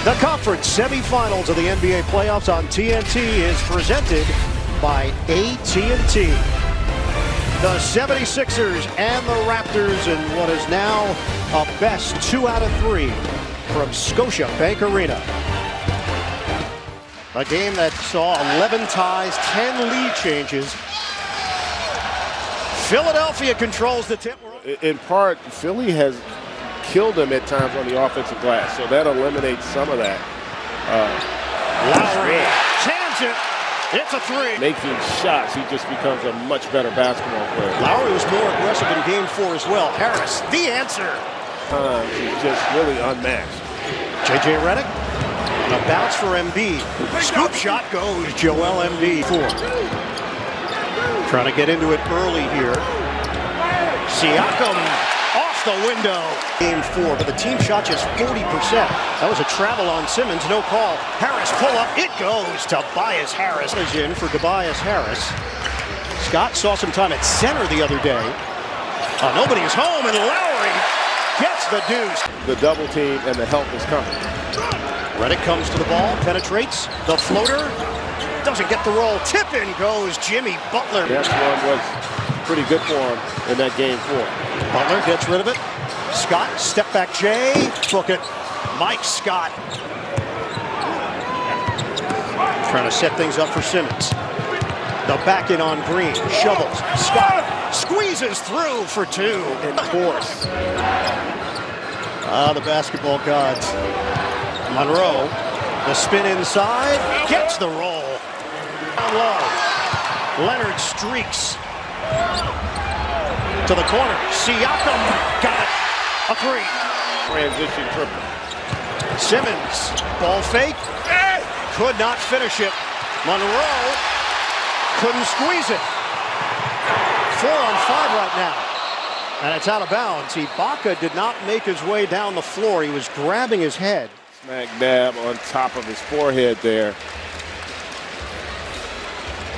The conference semifinals of the NBA playoffs on TNT is presented by AT&T. The 76ers and the Raptors in what is now a best 2 out of 3 from Scotiabank Arena. A game that saw 11 ties, 10 lead changes. Philadelphia controls the tip. In part, Philly has killed them at times on the offensive glass, so that eliminates some of that. Lowry jams it. It's a 3. Making shots, he just becomes a much better basketball player. Lowry was more aggressive in game 4 as well. Harris, the answer. He's just really unmatched. J.J. Redick, and a bounce for Embiid. Scoop shot goes Joel Embiid. 4. Trying to get into it early here. Siakam off the window. Game 4, but the team shot just 40%. That was a travel on Simmons, no call. Harris pull up, it goes to Tobias Harris. Is in for Tobias Harris. Scott saw some time at center the other day. Nobody is home, and Lowry gets the deuce. The double team and the help is coming. Redick comes to the ball, penetrates, the floater, doesn't get the roll. Tip in goes Jimmy Butler. That one was pretty good for him in that game 4. Butler gets rid of it. Scott, step back Jay, book it. Mike Scott. Trying to set things up for Simmons. The back in on Green, shovels. Scott squeezes through for 2. In force. The basketball gods. Monroe, the spin inside, gets the roll. Down low. Leonard streaks to the corner. Siakam got it. A 3. Transition triple. Simmons, ball fake. Could not finish it. Monroe couldn't squeeze it. 4 on 5 right now. And it's out of bounds. Ibaka did not make his way down the floor. He was grabbing his head. Smack dab on top of his forehead there.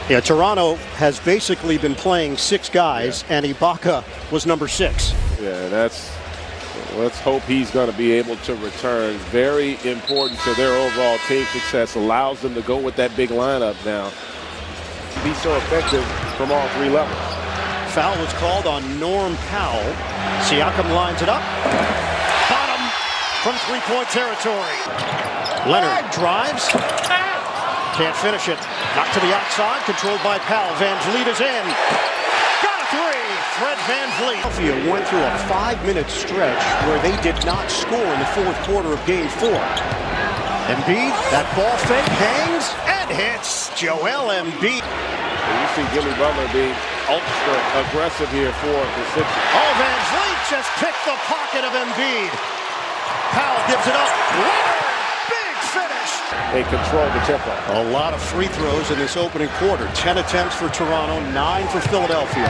Yeah, Toronto has basically been playing 6 guys, and Ibaka was number 6. Yeah, let's hope he's going to be able to return. Very important to their overall team success. Allows them to go with that big lineup now. Be so effective from all 3 levels. Foul was called on Norm Powell. Siakam lines it up. Bottom from 3-point territory. Leonard drives. Can't finish it. Knocked to the outside. Controlled by Powell. Van Vliet is in. Got a 3. Fred Van Vliet. Philadelphia went through a 5-minute stretch where they did not score in the 4th quarter of game 4. Embiid, that ball fake hangs and hits Joel Embiid. You see Jimmy Butler being ultra aggressive here for the Sixers. Oh, Van Vliet just picked the pocket of Embiid. Powell gives it up. Leonard, big finish. They control the tempo. A lot of free throws in this opening quarter. 10 attempts for Toronto, 9 for Philadelphia.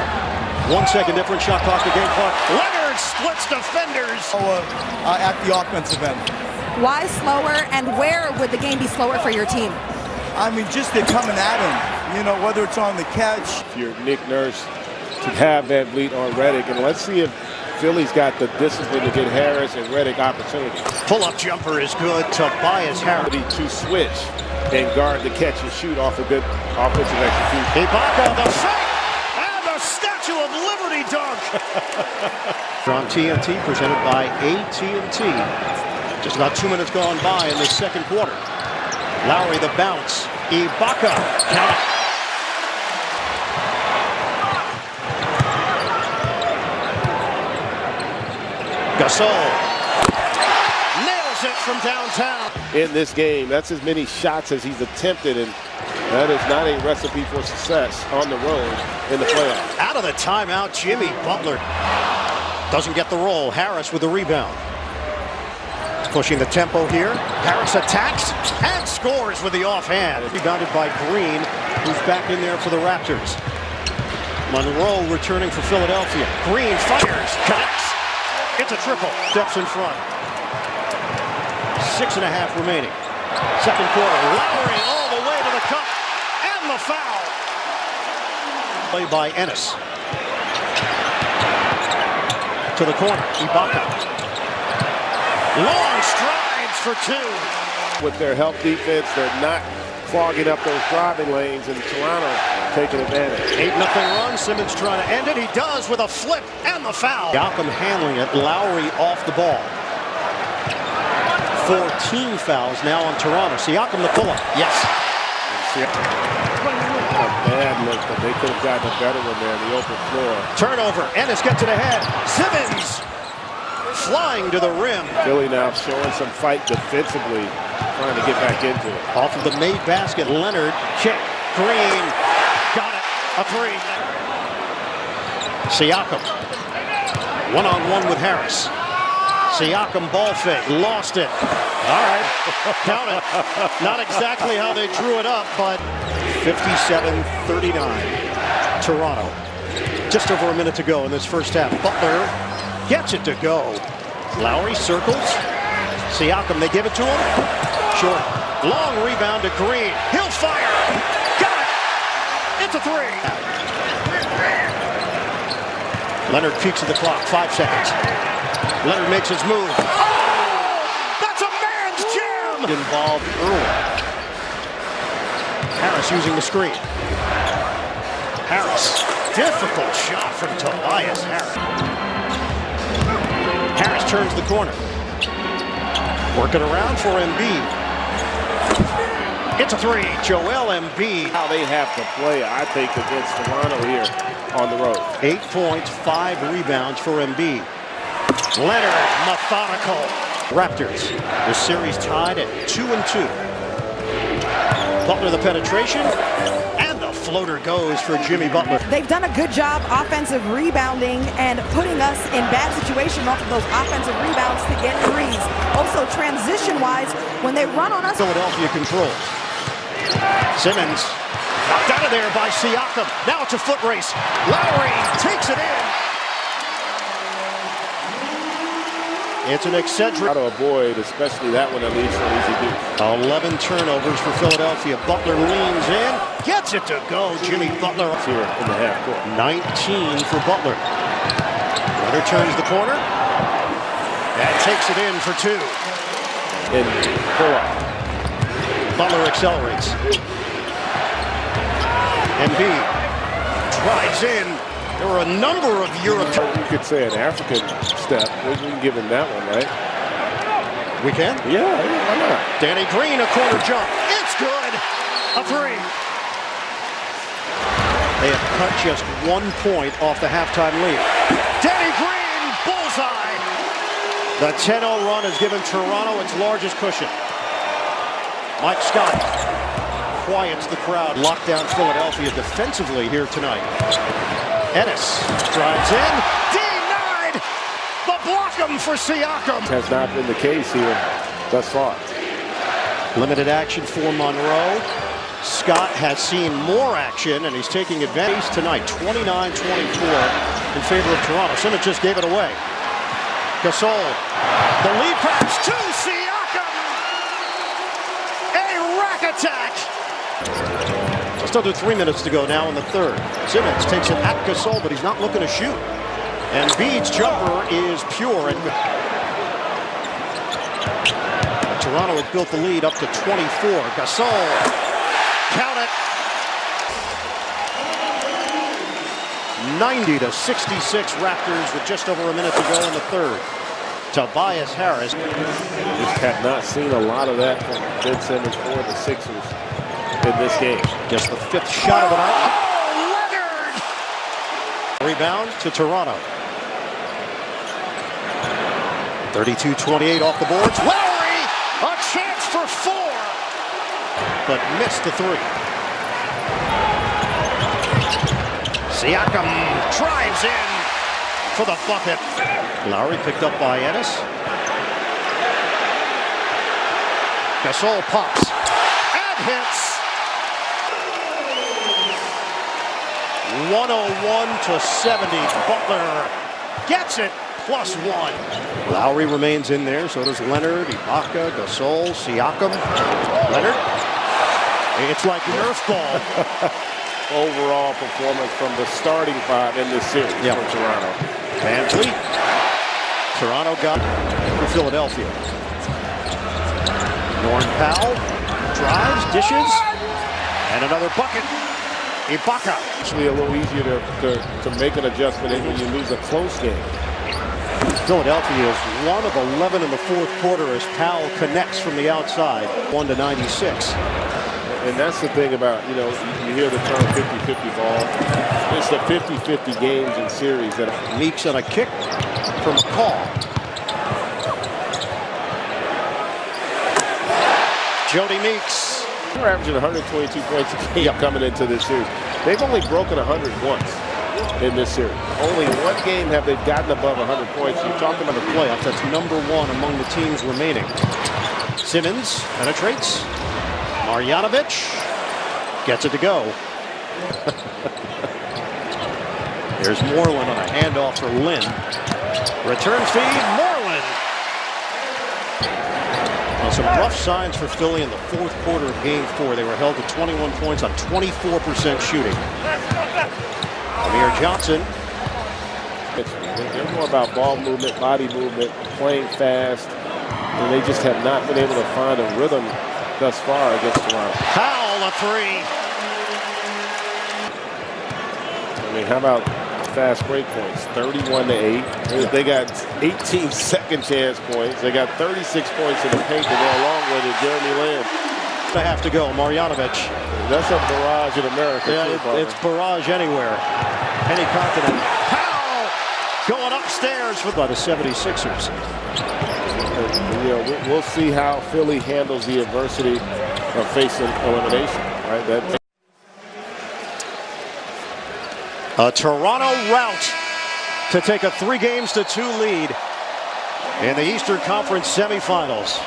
1 second difference, shot clock to game clock. Leonard splits defenders. At the offensive end. Why slower, and where would the game be slower for your team? I mean, just they're coming at him. You know, whether it's on the catch. If you're Nick Nurse, to have Van Vliet on Redick, and let's see if Philly's got the discipline to get Harris and Redick opportunities. Pull-up jumper is good. Tobias Harris. To switch and guard the catch and shoot off a good offensive execution. Ibaka, the fake, and the Statue of Liberty dunk. On TNT, presented by AT&T. Just about 2 minutes gone by in the 2nd quarter. Lowry the bounce. Ibaka, count it. Gasol nails it from downtown. In this game, that's as many shots as he's attempted, and that is not a recipe for success on the road in the playoffs. Out of the timeout, Jimmy Butler doesn't get the roll. Harris with the rebound. Pushing the tempo here. Harris attacks and scores with the offhand. Rebounded by Green, who's back in there for the Raptors. Monroe returning for Philadelphia. Green fires, connects. It's a triple. Steps in front. 6.5 remaining. 2nd quarter. Lowry all the way to the cup. And the foul. Play by Ennis. To the corner. Ibaka. Long strides for 2. With their help defense, they're not clogging up those driving lanes, and Toronto taking advantage. 8-0 run. Simmons trying to end it. He does with a flip and the foul. Siakam handling it. Lowry off the ball. 14 fouls now on Toronto. Siakam the pull-up. Yes. A bad look, but they could have gotten a better one there in the open floor. Turnover. Ennis gets it ahead. Simmons flying to the rim. Philly now showing some fight defensively, trying to get back into it. Off of the made basket, Leonard, check, Green, got it, a three. Siakam, one-on-one with Harris. Siakam ball fake, lost it. All right, count it. Not exactly how they drew it up, but 57-39, Toronto. Just over a minute to go in this first half. Butler gets it to go. Lowry circles. Siakam, they give it to him. Short. Long rebound to Green. He'll fire. Got it. It's a three. Leonard peeks at the clock. 5 seconds. Leonard makes his move. Oh! That's a man's jam! Involved early. Harris using the screen. Harris. Difficult shot from Tobias Harris. Harris turns the corner. Working around for Embiid. It's a three. Joel Embiid. How they have to play, I think, against Toronto here on the road. 8 points, 5 rebounds for Embiid. Leonard, methodical. Raptors, the series tied at 2-2. Butler the penetration, and the floater goes for Jimmy Butler. They've done a good job offensive rebounding and putting us in bad situations off of those offensive rebounds to get threes. Also, transition-wise, when they run on us. Philadelphia controls. Simmons knocked out of there by Siakam. Now it's a foot race. Lowry takes it in. It's an eccentric. How to avoid, especially that one, at least, an easy do. 11 turnovers for Philadelphia. Butler leans in, gets it to go. Jimmy Butler Here in the half court. 19 for Butler. Leonard turns the corner and takes it in for 2. In pull-up. Butler accelerates. Embiid drives in. There were a number of Europeans. You could say an African step. We can give him that one, right? We can? Yeah, why not? Danny Green, a corner jump. It's good. A three. They have cut just 1 point off the halftime lead. Danny Green, bullseye. The 10-0 run has given Toronto its largest cushion. Mike Scott quiets the crowd. Locked down Philadelphia defensively here tonight. Ennis drives in, denied. The block him for Siakam. Has not been the case here thus far. Limited action for Monroe. Scott has seen more action, and he's taking advantage tonight. 29-24 in favor of Toronto. Simmons just gave it away. Gasol, the lead pass to Siakam. A rack attack. Just under 3 minutes to go now in the third. Simmons takes it at Gasol, but he's not looking to shoot. And Embiid's jumper is pure and good. Toronto has built the lead up to 24. Gasol, count it. 90-66 Raptors with just over a minute to go in the third. Tobias Harris. Just have not seen a lot of that from Ben Simmons or the Sixers in this game. Just the 5th shot of the night. Oh, Leonard! Rebound to Toronto. 32-28 off the boards. Lowry, a chance for 4, but missed the 3. Siakam drives in for the bucket. Lowry picked up by Ennis. Gasol pops and hits. 101-70. Butler gets it. +1. Lowry remains in there, so does Leonard, Ibaka, Gasol, Siakam. Leonard. It's like Nerf ball. Overall performance from the starting 5 in this series for Toronto. Van Fleet. Toronto got for Philadelphia. Norm Powell drives, dishes, and another bucket. Ibaka. Actually a little easier to make an adjustment when you lose a close game. Philadelphia is 1 of 11 in the fourth quarter as Powell connects from the outside, 1-96. And that's the thing about, you hear the term 50-50 ball. It's the 50-50 games and series that Meeks on a kick from McCall. Jody Meeks. They're averaging 122 points a game coming into this series. They've only broken 100 once in this series. Only one game have they gotten above 100 points. You're talking about The playoffs, that's number 1 among the teams remaining. Simmons penetrates. Marjanovic gets it to go. There's Moreland on a handoff for Lynn. Return feed, Moreland. Well, some rough signs for Philly in the fourth quarter of Game 4. They were held to 21 points on 24% shooting. Amir Johnson. They're more about ball movement, body movement, playing fast, and they just have not been able to find a rhythm thus far against Toronto. Powell, a 3. I mean, how about fast break points? 31-8. They got 18 second chance points. They got 36 points in the paint to go along with it. Jeremy Lamb. They have to go. Marjanovic. That's a barrage in America. Yeah, it's barrage anywhere. Any continent. Powell going upstairs for the 76ers. We'll see how Philly handles the adversity of facing elimination. Right? A Toronto rout to take a 3-2 lead in the Eastern Conference semifinals.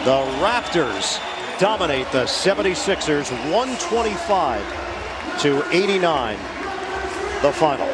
The Raptors dominate the 76ers 125-89, the final.